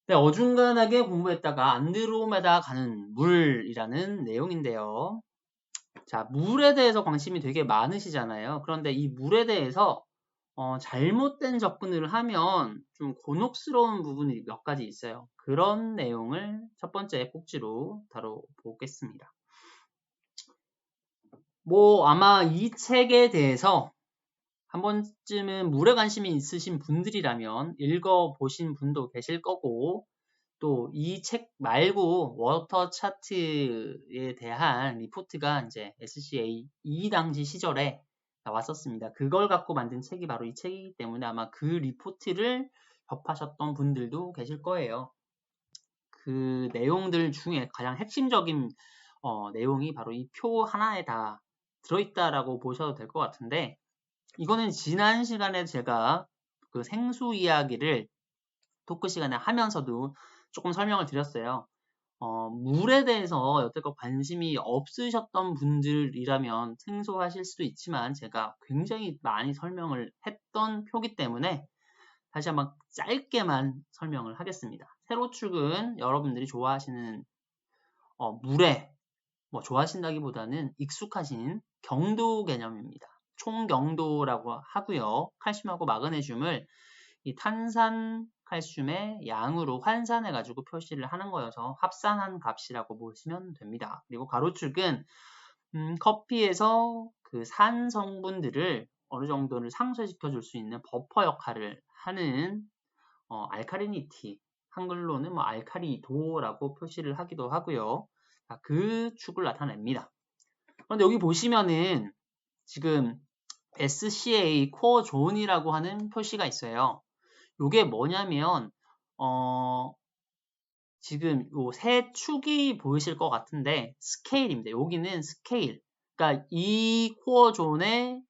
네, 어중간하게 공부했다가 안드로메다 가는 물이라는 내용인데요. 자, 물에 대해서 관심이 되게 많으시잖아요. 그런데 이 물에 대해서 잘못된 접근을 하면 좀 곤혹스러운 부분이 몇 가지 있어요. 그런 내용을 첫 번째 꼭지로 다뤄보겠습니다. 아마 이 책에 대해서 한 번쯤은 물에 관심이 있으신 분들이라면 읽어보신 분도 계실 거고, 또 이 책 말고 워터 차트에 대한 리포트가 이제 SCA 이 당시 시절에 나왔었습니다. 그걸 갖고 만든 책이 바로 이 책이기 때문에 아마 그 리포트를 접하셨던 분들도 계실 거예요. 그 내용들 중에 가장 핵심적인 내용이 바로 이 표 하나에 다 들어있다라고 보셔도 될 것 같은데, 이거는 지난 시간에 제가 그 생수 이야기를 토크 시간에 하면서도 조금 설명을 드렸어요. 물에 대해서 여태껏 관심이 없으셨던 분들이라면 생소하실 수도 있지만 제가 굉장히 많이 설명을 했던 표기 때문에 다시 한번 짧게만 설명을 하겠습니다. 세로축은 여러분들이 좋아하시는 물에 좋아하신다기보다는 익숙하신 경도 개념입니다. 총경도라고 하고요. 칼슘하고 마그네슘을 이 탄산 칼슘의 양으로 환산해가지고 표시를 하는 거여서 합산한 값이라고 보시면 됩니다. 그리고 가로축은 커피에서 그 산 성분들을 어느 정도를 상쇄시켜 줄 수 있는 버퍼 역할을 하는 알카리니티, 한글로는 알카리도라고 표시를 하기도 하고요. 그 축을 나타냅니다. 그런데 여기 보시면은 지금 SCA 코어 존이라고 하는 표시가 있어요. 이게 뭐냐면 지금 요 세 축이 보이실 것 같은데 스케일입니다. 여기는 스케일. 그러니까 이 코어 존의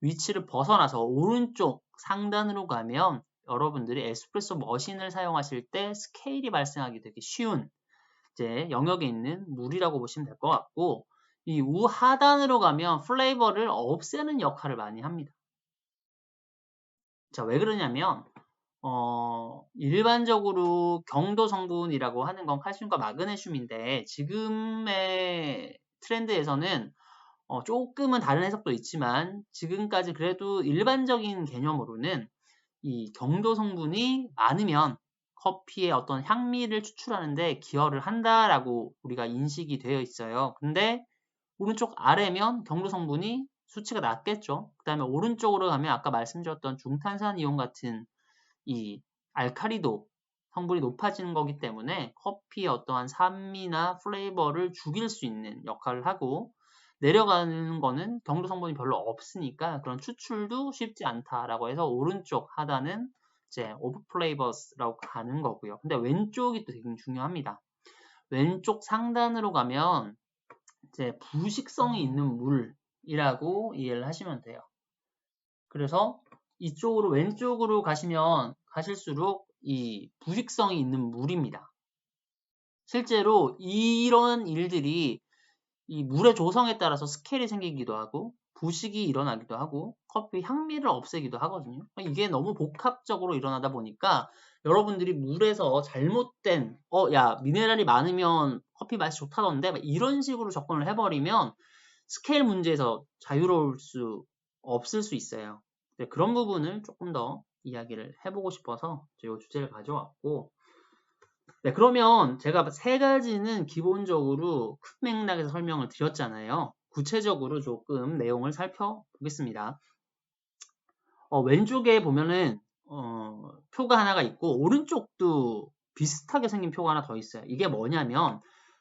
위치를 벗어나서 오른쪽 상단으로 가면 여러분들이 에스프레소 머신을 사용하실 때 스케일이 발생하기 되게 쉬운 이제 영역에 있는 물이라고 보시면 될 것 같고, 이 우하단으로 가면 플레이버를 없애는 역할을 많이 합니다. 자, 왜 그러냐면 일반적으로 경도 성분이라고 하는 건 칼슘과 마그네슘인데 지금의 트렌드에서는 조금은 다른 해석도 있지만 지금까지 그래도 일반적인 개념으로는 이 경도 성분이 많으면 커피의 어떤 향미를 추출하는데 기여를 한다라고 우리가 인식이 되어 있어요. 근데 오른쪽 아래면 경도 성분이 수치가 낮겠죠. 그 다음에 오른쪽으로 가면 아까 말씀드렸던 중탄산 이온 같은 이 알카리도 성분이 높아지는 거기 때문에 커피의 어떠한 산미나 플레이버를 죽일 수 있는 역할을 하고, 내려가는 거는 경도 성분이 별로 없으니까 그런 추출도 쉽지 않다라고 해서 오른쪽 하단은 이제 오브 플레이버스라고 가는 거고요. 근데 왼쪽이 또 되게 중요합니다. 왼쪽 상단으로 가면 이제 부식성이 있는 물이라고 이해를 하시면 돼요. 그래서 이쪽으로 왼쪽으로 가실수록 이 부식성이 있는 물입니다. 실제로 이런 일들이 이 물의 조성에 따라서 스케일이 생기기도 하고 부식이 일어나기도 하고 커피 향미를 없애기도 하거든요. 이게 너무 복합적으로 일어나다 보니까 여러분들이 물에서 잘못된 야 미네랄이 많으면 커피 맛이 좋다던데 이런 식으로 접근을 해버리면 스케일 문제에서 자유로울 수 없을 수 있어요. 그런 부분을 조금 더 이야기를 해보고 싶어서 이 주제를 가져왔고, 네, 그러면 제가 세 가지는 기본적으로 큰 맥락에서 설명을 드렸잖아요. 구체적으로 조금 내용을 살펴보겠습니다. 왼쪽에 보면은 표가 하나가 있고 오른쪽도 비슷하게 생긴 표가 하나 더 있어요. 이게 뭐냐면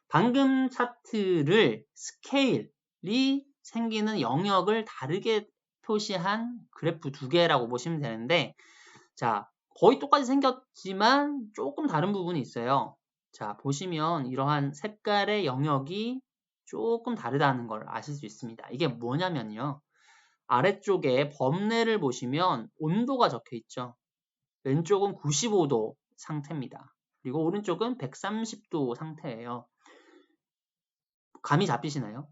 방금 차트를 스케일이 생기는 영역을 다르게 표시한 그래프 두 개라고 보시면 되는데, 자, 거의 똑같이 생겼지만 조금 다른 부분이 있어요. 자, 보시면 이러한 색깔의 영역이 조금 다르다는 걸 아실 수 있습니다. 이게 뭐냐면요. 아래쪽에 범례를 보시면 온도가 적혀 있죠. 왼쪽은 95도 상태입니다. 그리고 오른쪽은 130도 상태예요. 감이 잡히시나요?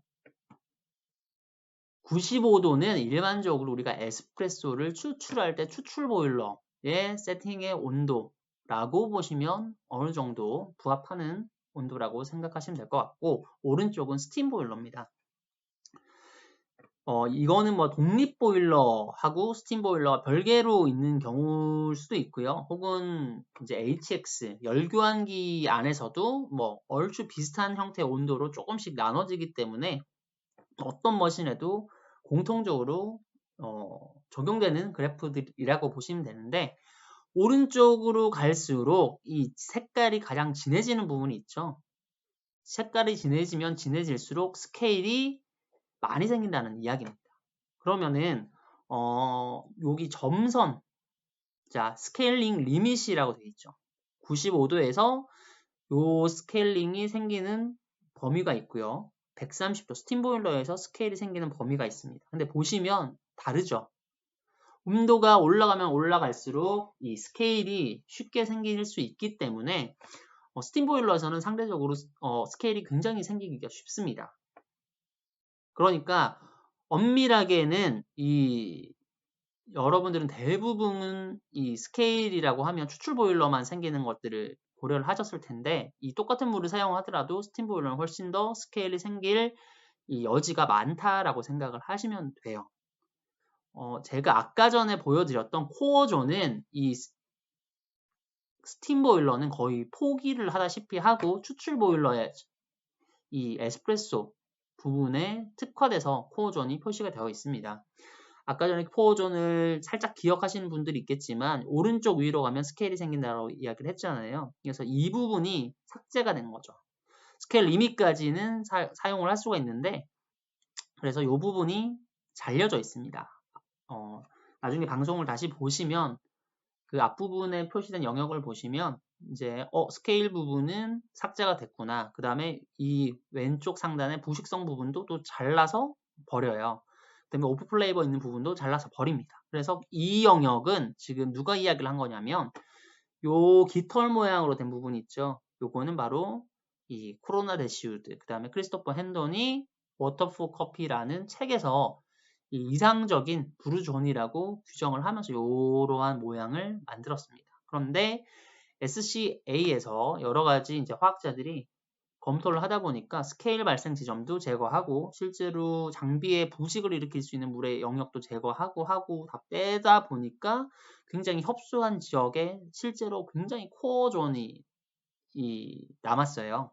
95도는 일반적으로 우리가 에스프레소를 추출할 때 추출 보일러의 세팅의 온도, 라고 보시면 어느 정도 부합하는 온도라고 생각하시면 될 것 같고, 오른쪽은 스팀 보일러입니다. 이거는 뭐 독립 보일러하고 스팀 보일러가 별개로 있는 경우일 수도 있고요. 혹은 이제 HX 열교환기 안에서도 뭐 얼추 비슷한 형태의 온도로 조금씩 나눠지기 때문에 어떤 머신에도 공통적으로 적용되는 그래프들이라고 보시면 되는데, 오른쪽으로 갈수록 이 색깔이 가장 진해지는 부분이 있죠. 색깔이 진해지면 진해질수록 스케일이 많이 생긴다는 이야기입니다. 그러면은 여기 점선, 자 스케일링 리밋이라고 되어 있죠. 95도에서 요 스케일링이 생기는 범위가 있고요. 130도 스팀 보일러에서 스케일이 생기는 범위가 있습니다. 근데 보시면 다르죠. 온도가 올라가면 올라갈수록 이 스케일이 쉽게 생길 수 있기 때문에 스팀 보일러에서는 상대적으로 스케일이 굉장히 생기기가 쉽습니다. 그러니까 엄밀하게는 여러분들은 대부분 이 스케일이라고 하면 추출 보일러만 생기는 것들을 고려를 하셨을 텐데, 이 똑같은 물을 사용하더라도 스팀 보일러는 훨씬 더 스케일이 생길 이 여지가 많다라고 생각을 하시면 돼요. 제가 아까 전에 보여드렸던 코어존은 이 스팀 보일러는 거의 포기를 하다시피 하고, 추출 보일러의 이 에스프레소 부분에 특화돼서 코어존이 표시가 되어 있습니다. 아까 전에 코어존을 살짝 기억하시는 분들이 있겠지만 오른쪽 위로 가면 스케일이 생긴다고 이야기를 했잖아요. 그래서 이 부분이 삭제가 된 거죠. 스케일 리밋까지는 사용을 할 수가 있는데, 그래서 이 부분이 잘려져 있습니다. 나중에 방송을 다시 보시면 그 앞부분에 표시된 영역을 보시면 이제 스케일 부분은 삭제가 됐구나. 그 다음에 이 왼쪽 상단의 부식성 부분도 또 잘라서 버려요. 그 다음에 오프 플레이버 있는 부분도 잘라서 버립니다. 그래서 이 영역은 지금 누가 이야기를 한 거냐면 요 깃털 모양으로 된 부분 있죠. 요거는 바로 이 코로나 데시우드, 그 다음에 크리스토퍼 핸돈이 워터풀 커피라는 책에서 이 이상적인 부르존이라고 규정을 하면서 이러한 모양을 만들었습니다. 그런데 SCA에서 여러 가지 이제 화학자들이 검토를 하다 보니까 스케일 발생 지점도 제거하고 실제로 장비에 부식을 일으킬 수 있는 물의 영역도 제거하고 다 빼다 보니까 굉장히 협소한 지역에 실제로 굉장히 코어존이 남았어요.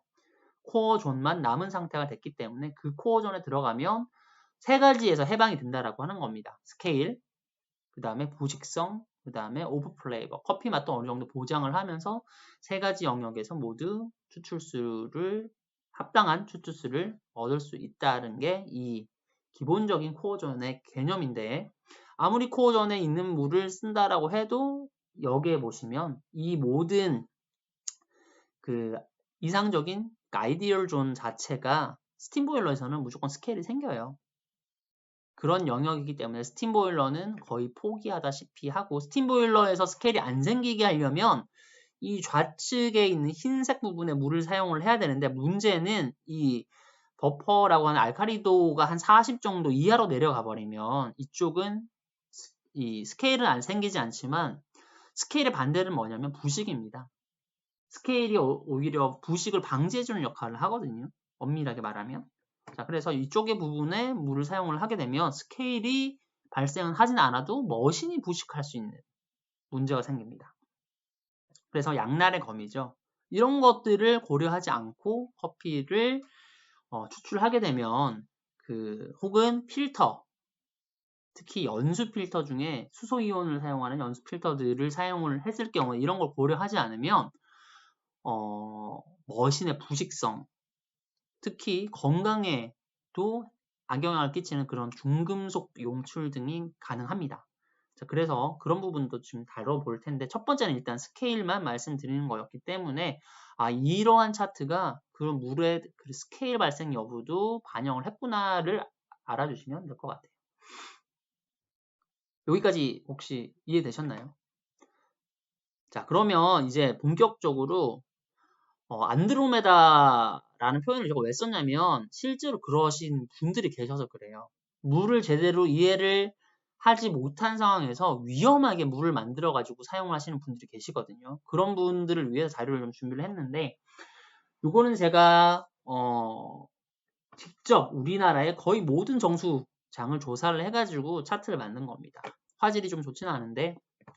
코어존만 남은 상태가 됐기 때문에 그 코어존에 들어가면 세 가지에서 해방이 된다라고 하는 겁니다. 스케일, 그 다음에 부식성, 그 다음에 오브 플레이버, 커피 맛도 어느 정도 보장을 하면서 세 가지 영역에서 모두 합당한 추출수를 얻을 수 있다는 게 이 기본적인 코어존의 개념인데, 아무리 코어존에 있는 물을 쓴다라고 해도 여기에 보시면 이 모든 그 이상적인 아이디얼 존 자체가 스팀 보일러에서는 무조건 스케일이 생겨요. 그런 영역이기 때문에 스팀 보일러는 거의 포기하다시피 하고, 스팀 보일러에서 스케일이 안 생기게 하려면 이 좌측에 있는 흰색 부분에 물을 사용을 해야 되는데, 문제는 이 버퍼라고 하는 알카리도가 한 40 정도 이하로 내려가 버리면 이쪽은 이 스케일은 안 생기지 않지만 스케일의 반대는 뭐냐면 부식입니다. 스케일이 오히려 부식을 방지해주는 역할을 하거든요. 엄밀하게 말하면. 자, 그래서 이쪽의 부분에 물을 사용을 하게 되면 스케일이 발생은 하진 않아도 머신이 부식할 수 있는 문제가 생깁니다. 그래서 양날의 검이죠. 이런 것들을 고려하지 않고 커피를 추출하게 되면 혹은 필터, 특히 연수 필터 중에 수소이온을 사용하는 연수 필터들을 사용을 했을 경우에 이런 걸 고려하지 않으면 머신의 부식성, 특히 건강에도 악영향을 끼치는 그런 중금속 용출 등이 가능합니다. 자, 그래서 그런 부분도 좀 다뤄볼 텐데, 첫 번째는 일단 스케일만 말씀드리는 거였기 때문에 이러한 차트가 그런 물의 그 스케일 발생 여부도 반영을 했구나를 알아주시면 될 것 같아요. 여기까지 혹시 이해되셨나요? 자, 그러면 이제 본격적으로 안드로메다라는 표현을 제가 왜 썼냐면 실제로 그러신 분들이 계셔서 그래요. 물을 제대로 이해를 하지 못한 상황에서 위험하게 물을 만들어 가지고 사용을 하시는 분들이 계시거든요. 그런 분들을 위해서 자료를 좀 준비를 했는데, 요거는 제가 직접 우리나라의 거의 모든 정수장을 조사를 해가지고 차트를 만든 겁니다. 화질이 좀 좋지는 않은데,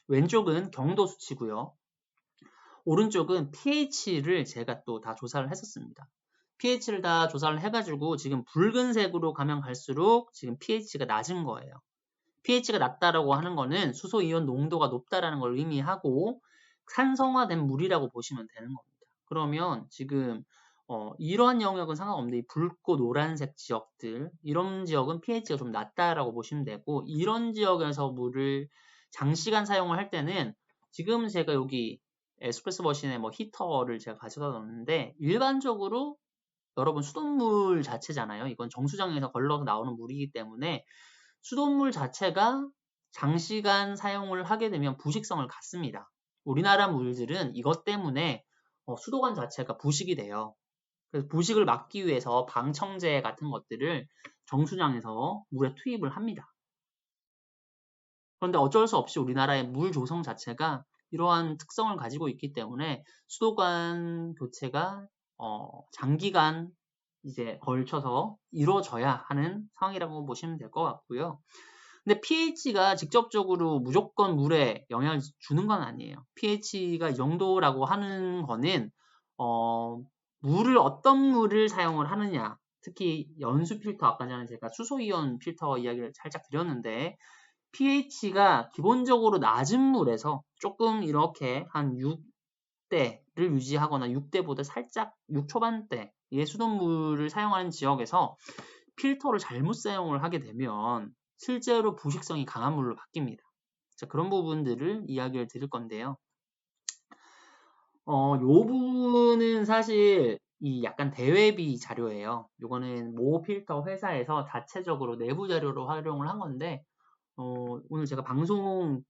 왼쪽은 경도 수치고요. 오른쪽은 pH를 제가 또 다 조사를 했었습니다. pH를 다 조사를 해가지고 지금 붉은색으로 가면 갈수록 지금 pH가 낮은 거예요. pH가 낮다라고 하는 거는 수소이온 농도가 높다라는 걸 의미하고 산성화된 물이라고 보시면 되는 겁니다. 그러면 지금 이러한 영역은 상관없는데 이 붉고 노란색 지역들, 이런 지역은 pH가 좀 낮다라고 보시면 되고, 이런 지역에서 물을 장시간 사용을 할 때는 지금 제가 여기 에스프레소 머신에 뭐 히터를 제가 가져다 놨는데, 일반적으로 여러분 수돗물 자체잖아요. 이건 정수장에서 걸러서 나오는 물이기 때문에 수돗물 자체가 장시간 사용을 하게 되면 부식성을 갖습니다. 우리나라 물들은 이것 때문에 수도관 자체가 부식이 돼요. 그래서 부식을 막기 위해서 방청제 같은 것들을 정수장에서 물에 투입을 합니다. 그런데 어쩔 수 없이 우리나라의 물 조성 자체가 이러한 특성을 가지고 있기 때문에 수도관 교체가 장기간 이제 걸쳐서 이루어져야 하는 상황이라고 보시면 될 것 같고요. 근데 pH가 직접적으로 무조건 물에 영향을 주는 건 아니에요. pH가 이 정도라고 하는 거는 물을 어떤 물을 사용을 하느냐, 특히 연수 필터, 아까 전에 제가 수소이온 필터 이야기를 살짝 드렸는데, pH가 기본적으로 낮은 물에서 조금 이렇게 한 6대를 유지하거나 6대보다 살짝 6초반대의 수돗물을 사용하는 지역에서 필터를 잘못 사용을 하게 되면 실제로 부식성이 강한 물로 바뀝니다. 자, 그런 부분들을 이야기를 드릴 건데요. 요 부분은 사실 이 약간 대외비 자료예요. 요거는 모 필터 회사에서 자체적으로 내부 자료로 활용을 한 건데, 오늘 제가 방송이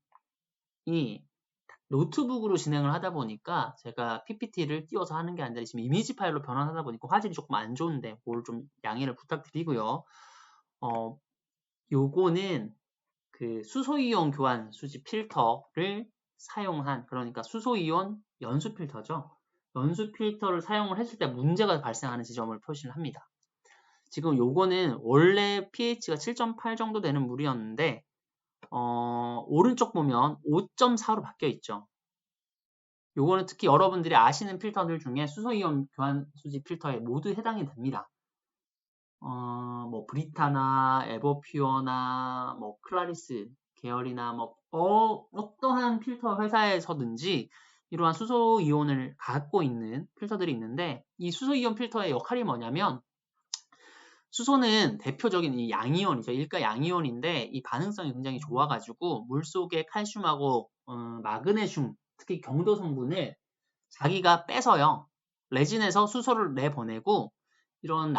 노트북으로 진행을 하다 보니까 제가 PPT를 띄워서 하는 게 아니라 지금 이미지 파일로 변환하다 보니까 화질이 조금 안 좋은데 그걸 좀 양해를 부탁드리고요. 요거는 그 수소이온 교환 수지 필터를 사용한, 그러니까 수소이온 연수 필터죠. 연수 필터를 사용을 했을 때 문제가 발생하는 지점을 표시를 합니다. 지금 요거는 원래 pH가 7.8 정도 되는 물이었는데 오른쪽 보면 5.4로 바뀌어 있죠. 요거는 특히 여러분들이 아시는 필터들 중에 수소이온 교환 수지 필터에 모두 해당이 됩니다. 뭐 브리타나 에버퓨어나 뭐 클라리스 계열이나 뭐 어떠한 필터 회사에서든지 이러한 수소 이온을 갖고 있는 필터들이 있는데, 이 수소 이온 필터의 역할이 뭐냐면, 수소는 대표적인 이 양이온이죠. 일가 양이온인데 이 반응성이 굉장히 좋아가지고 물속에 칼슘하고 마그네슘, 특히 경도 성분을 자기가 뺏어요. 레진에서 수소를 내보내고 이런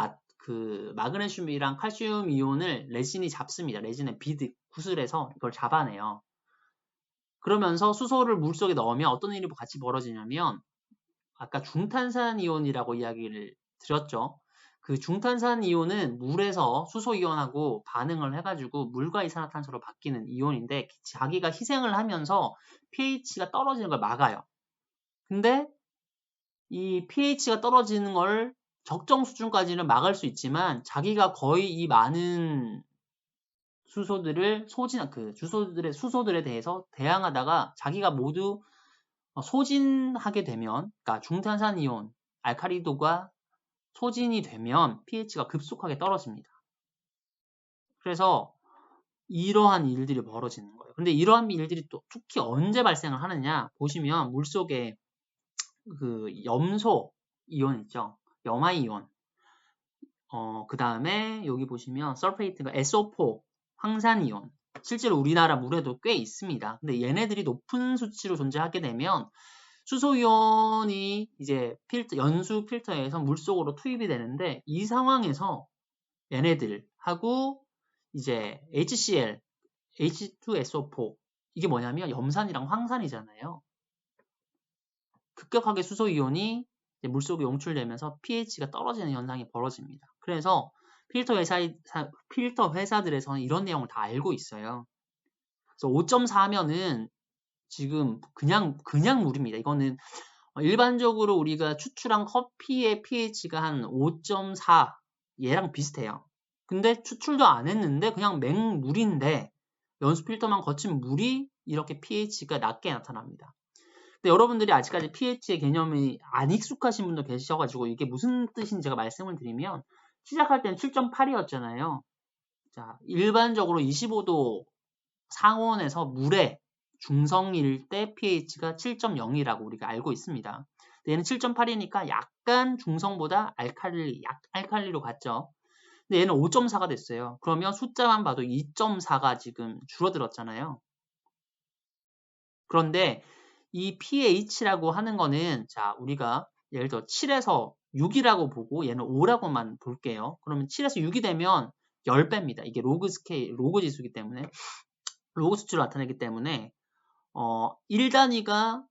마그네슘이랑 칼슘 이온을 레진이 잡습니다. 레진의 비드, 구슬에서 이걸 잡아내요. 그러면서 수소를 물속에 넣으면 어떤 일이 같이 벌어지냐면, 아까 중탄산 이온이라고 이야기를 드렸죠. 그 중탄산 이온은 물에서 수소 이온하고 반응을 해가지고 물과 이산화탄소로 바뀌는 이온인데, 자기가 희생을 하면서 pH가 떨어지는 걸 막아요. 근데 이 pH가 떨어지는 걸 적정 수준까지는 막을 수 있지만, 자기가 거의 이 많은 수소들의 수소들에 대해서 대항하다가 자기가 모두 소진하게 되면, 그러니까 중탄산 이온, 알카리도가 소진이 되면 pH가 급속하게 떨어집니다. 그래서 이러한 일들이 벌어지는 거예요. 근데 이러한 일들이 또 특히 언제 발생을 하느냐 보시면, 물속에 그 염소 이온 있죠. 염화 이온. 그 다음에 여기 보시면 설페이트가 SO4 황산 이온. 실제로 우리나라 물에도 꽤 있습니다. 근데 얘네들이 높은 수치로 존재하게 되면 수소 이온이 이제 연수 필터에서 물속으로 투입이 되는데, 이 상황에서 얘네들하고 이제 HCl, H2SO4, 이게 뭐냐면 염산이랑 황산이잖아요. 급격하게 수소 이온이 물속에 용출되면서 pH가 떨어지는 현상이 벌어집니다. 그래서 필터 회사들에서는 이런 내용을 다 알고 있어요. 그래서 5.4면은 지금 그냥 물입니다. 이거는 일반적으로 우리가 추출한 커피의 pH가 한 5.4 얘랑 비슷해요. 근데 추출도 안 했는데 그냥 맹물인데 연수 필터만 거친 물이 이렇게 pH가 낮게 나타납니다. 근데 여러분들이 아직까지 pH의 개념이 안 익숙하신 분도 계셔가지고 이게 무슨 뜻인지 제가 말씀을 드리면 시작할 때는 7.8이었잖아요. 자, 일반적으로 25도 상온에서 물의 중성일 때 pH가 7.0이라고 우리가 알고 있습니다. 얘는 7.8이니까 약간 중성보다 알칼리로 갔죠. 근데 얘는 5.4가 됐어요. 그러면 숫자만 봐도 2.4가 지금 줄어들었잖아요. 그런데 이 pH라고 하는 거는 자 우리가 예를 들어 7에서 6이라고 보고 얘는 5라고만 볼게요. 그러면 7에서 6이 되면 10배입니다. 이게 로그 지수이기 때문에 로그 수치로 나타내기 때문에 1단위가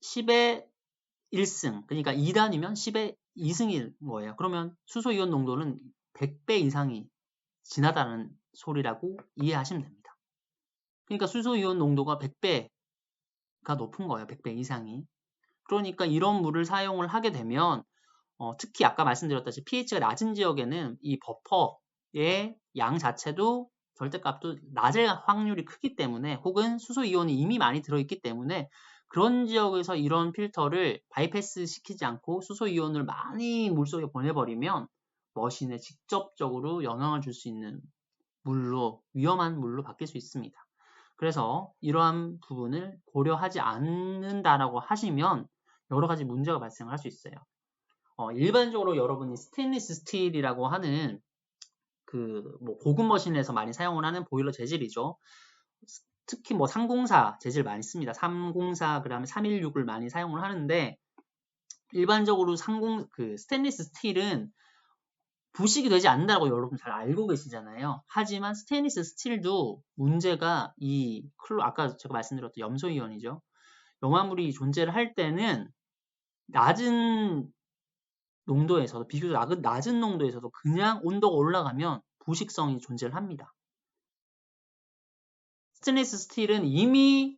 10의 1승 그러니까 2단위면 10의 2승인 거예요. 그러면 수소이온 농도는 100배 이상이 진하다는 소리라고 이해하시면 됩니다. 그러니까 수소이온 농도가 100배가 높은 거예요. 100배 이상이. 그러니까 이런 물을 사용을 하게 되면 특히 아까 말씀드렸다시피 pH가 낮은 지역에는 이 버퍼의 양 자체도 절대값도 낮을 확률이 크기 때문에 혹은 수소이온이 이미 많이 들어있기 때문에 그런 지역에서 이런 필터를 바이패스 시키지 않고 수소이온을 많이 물속에 보내버리면 머신에 직접적으로 영향을 줄 수 있는 위험한 물로 바뀔 수 있습니다. 그래서 이러한 부분을 고려하지 않는다라고 하시면 여러 가지 문제가 발생할 수 있어요. 일반적으로 여러분이 스테인리스 스틸이라고 하는 고급 머신에서 많이 사용을 하는 보일러 재질이죠. 특히 304 재질 많이 씁니다. 304 그다음에 316을 많이 사용을 하는데 일반적으로 스테인리스 스틸은 부식이 되지 않는다고 여러분 잘 알고 계시잖아요. 하지만 스테인리스 스틸도 문제가 아까 제가 말씀드렸던 염소이온이죠. 염화물이 존재를 할 때는 낮은 농도에서도 비교적 낮은 농도에서도 그냥 온도가 올라가면 부식성이 존재를 합니다. 스테인리스 스틸은 이미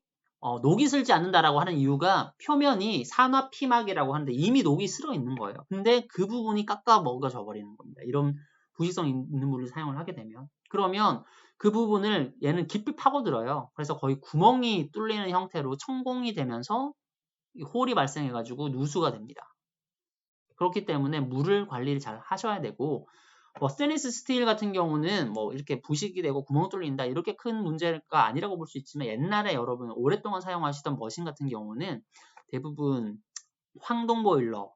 녹이 슬지 않는다라고 하는 이유가 표면이 산화 피막이라고 하는데 이미 녹이 슬어 있는 거예요. 근데 그 부분이 깎아 먹어져 버리는 겁니다. 이런 부식성 있는 물을 사용을 하게 되면 그러면 그 부분을 얘는 깊이 파고들어요. 그래서 거의 구멍이 뚫리는 형태로 천공이 되면서 홀이 발생해 가지고 누수가 됩니다. 그렇기 때문에 물을 관리를 잘 하셔야 되고 스테인리스 스틸 같은 경우는 이렇게 부식이 되고 구멍 뚫린다 이렇게 큰 문제가 아니라고 볼 수 있지만 옛날에 여러분 오랫동안 사용하시던 머신 같은 경우는 대부분 황동 보일러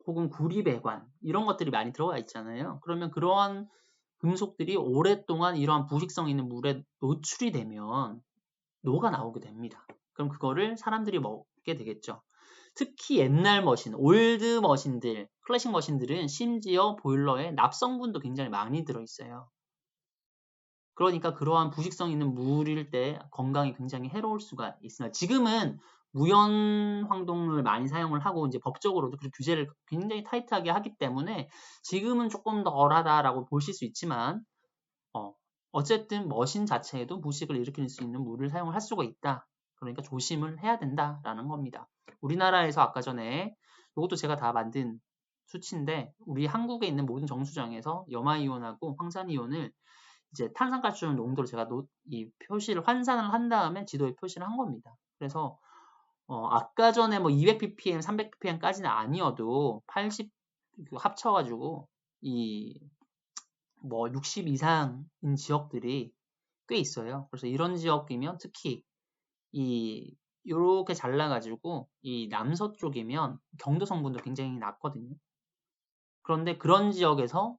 혹은 구리배관 이런 것들이 많이 들어가 있잖아요. 그러면 그러한 금속들이 오랫동안 이러한 부식성 있는 물에 노출이 되면 노가 나오게 됩니다. 그럼 그거를 사람들이 먹게 되겠죠. 특히 옛날 머신, 올드 머신들, 클래식 머신들은 심지어 보일러에 납성분도 굉장히 많이 들어있어요. 그러니까 그러한 부식성 있는 물일 때 건강이 굉장히 해로울 수가 있습니다. 지금은 무연 황동을 많이 사용을 하고 이제 법적으로도 그 규제를 굉장히 타이트하게 하기 때문에 지금은 조금 덜하다라고 보실 수 있지만 어쨌든 머신 자체에도 부식을 일으킬 수 있는 물을 사용을 할 수가 있다. 그러니까 조심을 해야 된다라는 겁니다. 우리나라에서 아까 전에 이것도 제가 다 만든 수치인데 우리 한국에 있는 모든 정수장에서 염화이온하고 황산이온을 이제 탄산가스용 농도를 제가 이 표시를 환산을 한 다음에 지도에 표시를 한 겁니다. 그래서 아까 전에 200ppm, 300ppm까지는 아니어도 80 합쳐가지고 60 이상인 지역들이 꽤 있어요. 그래서 이런 지역이면 특히 이렇게 잘라가지고 이 남서쪽이면 경도 성분도 굉장히 낮거든요. 그런데 그런 지역에서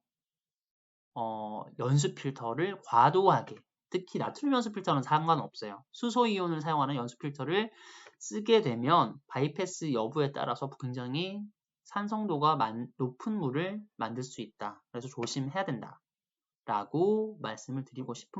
연수 필터를 과도하게 특히 나트륨 연수 필터는 상관없어요. 수소 이온을 사용하는 연수 필터를 쓰게 되면 바이패스 여부에 따라서 굉장히 산성도가 높은 물을 만들 수 있다. 그래서 조심해야 된다. 라고 말씀을 드리고 싶은